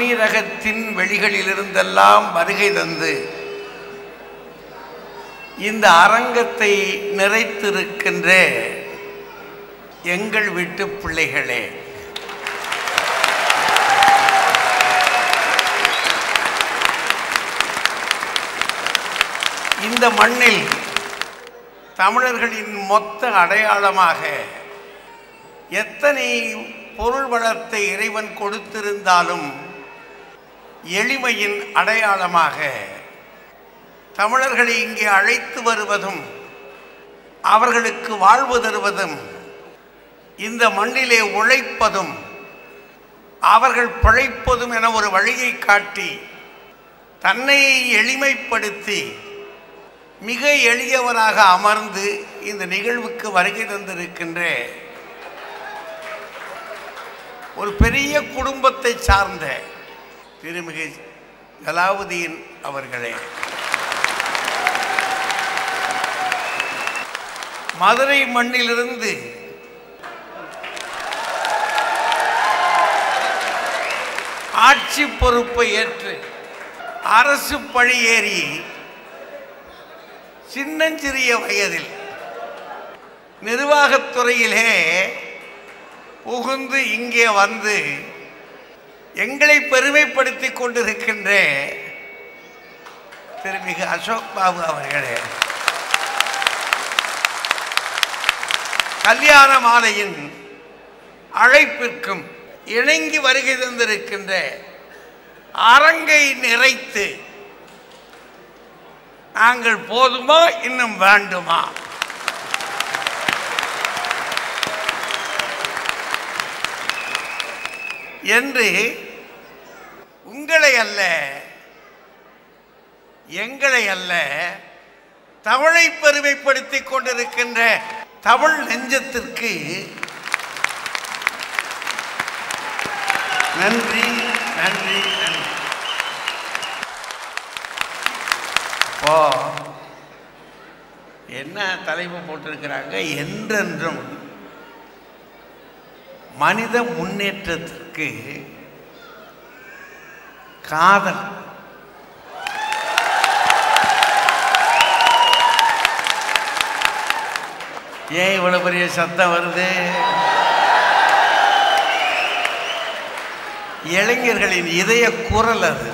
அமீரகத்தின் வெளிகளிலிருந்தெல்லாம் வருகை தந்து இந்த அரங்கத்தை நிறைத்திருக்கின்ற எங்கள் வீட்டு பிள்ளைகளே, இந்த மண்ணில் தமிழர்களின் மொத்த அடையாளமாக எத்தனை பொருள் வளத்தை இறைவன் கொடுத்திருந்தாலும் எளிமையின் அடையாளமாக தமிழர்களை இங்கே அழைத்து வருவதும் அவர்களுக்கு வாழ்வு தருவதும் இந்த மண்ணிலே உழைப்பதும் அவர்கள் பிழைப்பதும் என ஒரு வழியை காட்டி தன்னை எளிமைப்படுத்தி மிக எளியவராக அமர்ந்து இந்த நிகழ்வுக்கு வருகை தந்திருக்கின்ற ஒரு பெரிய குடும்பத்தை சார்ந்த திருமிகு ஜலாவுதீன் அவர்களே, மதுரை மண்ணிலிருந்து ஆட்சி பொறுப்பை ஏற்று அரசு பணியேறி சின்னஞ்சிறிய வயதில் நிர்வாகத்துறையிலே புகுந்து இங்கே வந்து எங்களை பெருமைப்படுத்திக் கொண்டிருக்கின்ற திருமிகு அசோக் பாபு அவர்களே, கல்யாண மாலையின் அழைப்பிற்கும் இணங்கி வருகை தந்திருக்கின்ற அரங்கை நிறைத்து நாங்கள் போதுமா இன்னும் வேண்டுமா என்று உங்களை அல்ல எங்களை அல்ல தமிழை பெருமைப்படுத்திக் கொண்டிருக்கின்ற தமிழ் நெஞ்சத்திற்கு நன்றி நன்றி நன்றி. இப்போ என்ன தலைப்பு போட்டிருக்கிறாங்க? என்றென்றும் மனித முன்னேற்றத்திற்கு காதல். ஏன் இவ்வளவு பெரிய சத்தம் வருது? இளைஞர்களின் இதய குரல் அது.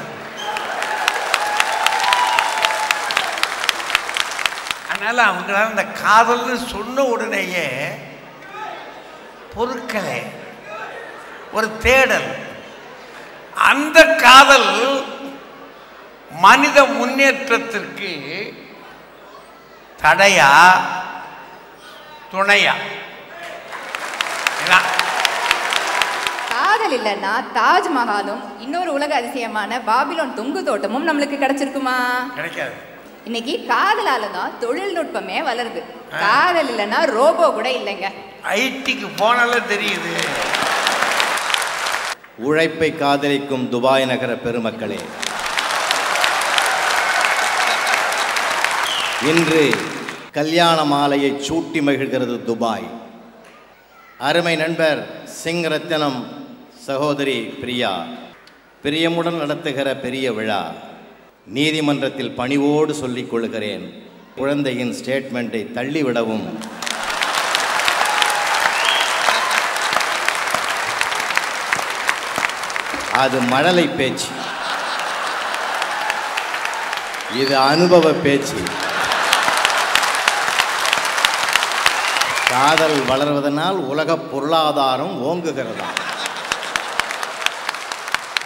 அதனால அவங்களால இந்த காதல்னு சொன்ன உடனேயே பொருட்களே ஒரு தேடல். அந்த காதல் மனித முன்னேற்றத்திற்கு தடையா துணையா? காதல் இல்லைன்னா தாஜ்மஹாலும் இன்னொரு உலக அதிசயமான பாபிலோன் தொங்கு தோட்டமும் நம்மளுக்கு கிடைச்சிருக்குமா? கிடைக்காது. இன்னைக்கு காதலால தான் தொழில்நுட்பமே வளருது. காதல் இல்லைன்னா ரோபோ கூட இல்லைங்க. ஐடிக்கு போனாலும் தெரியுது. உழைப்பை காதலிக்கும் துபாய் நகர பெருமக்களே, இன்று கல்யாண மாலையை சூட்டி மகிழ்கிறது துபாய். அருமை நண்பர் சிங் ரத்னம் சகோதரி பிரியா பிரியமுடன் நடத்துகிற பெரிய விழா. நீதிமன்றத்தில் பணிவோடு சொல்லிக் கொள்கிறேன், குழந்தையின் ஸ்டேட்மெண்ட்டை தள்ளிவிடவும் அது மழலை பேச்சு, இது அனுபவ பேச்சு. காதல் வளர்வதனால் உலக பொருளாதாரம் ஓங்குகிறதா?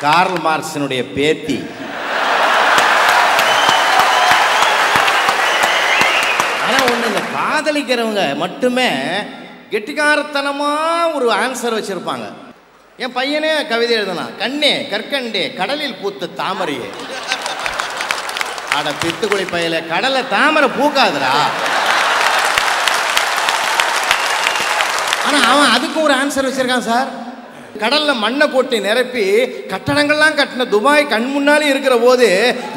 கார்ல் மார்க்ஸினுடைய பேத்தி. ஆனால் ஒன்று, இந்த காதலிக்கிறவங்க மட்டுமே கெட்டிக்காரத்தனமாக ஒரு ஆன்சர் வச்சுருப்பாங்க. என் பையனே கவிதை எழுதலாம், கண்ணே கற்கண்டே கடலில் பூத்த தாமரையே. அட பித்துக்குளி பையில, கடலை தாமரை பூக்காதுடா. ஆனால் அவன் அதுக்கு ஒரு ஆன்சர் வச்சிருக்கான் சார். கடலில் மண்ணை கொட்டி நிரப்பி கட்டடங்கள்லாம் கட்டின துபாய் கண் முன்னாலே இருக்கிற போது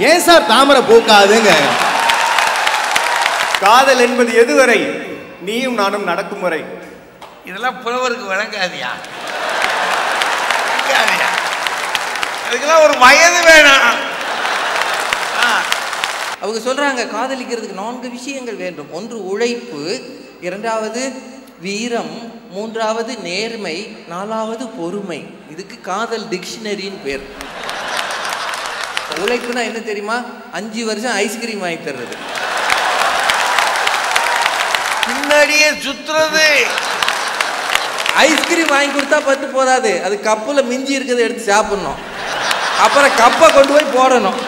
ஏன் சார் தாமரை பூக்காதுங்க? காதல் என்பது எதுவரை? நீயும் நானும் நடக்கும் வரை. இதெல்லாம் புலவருக்கு விளங்காதியா? அதுக்கெல்லாம் ஒரு வயது வேணும். அவங்க சொல்றாங்க காதலிக்கிறதுக்கு 4 விஷயங்கள் வேண்டும். ஒன்று உழைப்பு, இரண்டாவது வீரம், மூன்றாவது நேர்மை, நாலாவது பொறுமை. இதுக்கு காதல் டிக்ஷனரின்னு பேர். உழைப்புனா என்ன தெரியுமா? 5 வருஷம் ஐஸ்கிரீம் வாங்கி தர்றது, பின்னாடியே சுத்துறது. ஐஸ்கிரீம் வாங்கி கொடுத்தா பத்து போதாது, அது கப்பில் மிஞ்சி இருக்கிறத எடுத்து சாப்பிடணும், அப்புறம் கப்பை கொண்டு போய் போடணும்.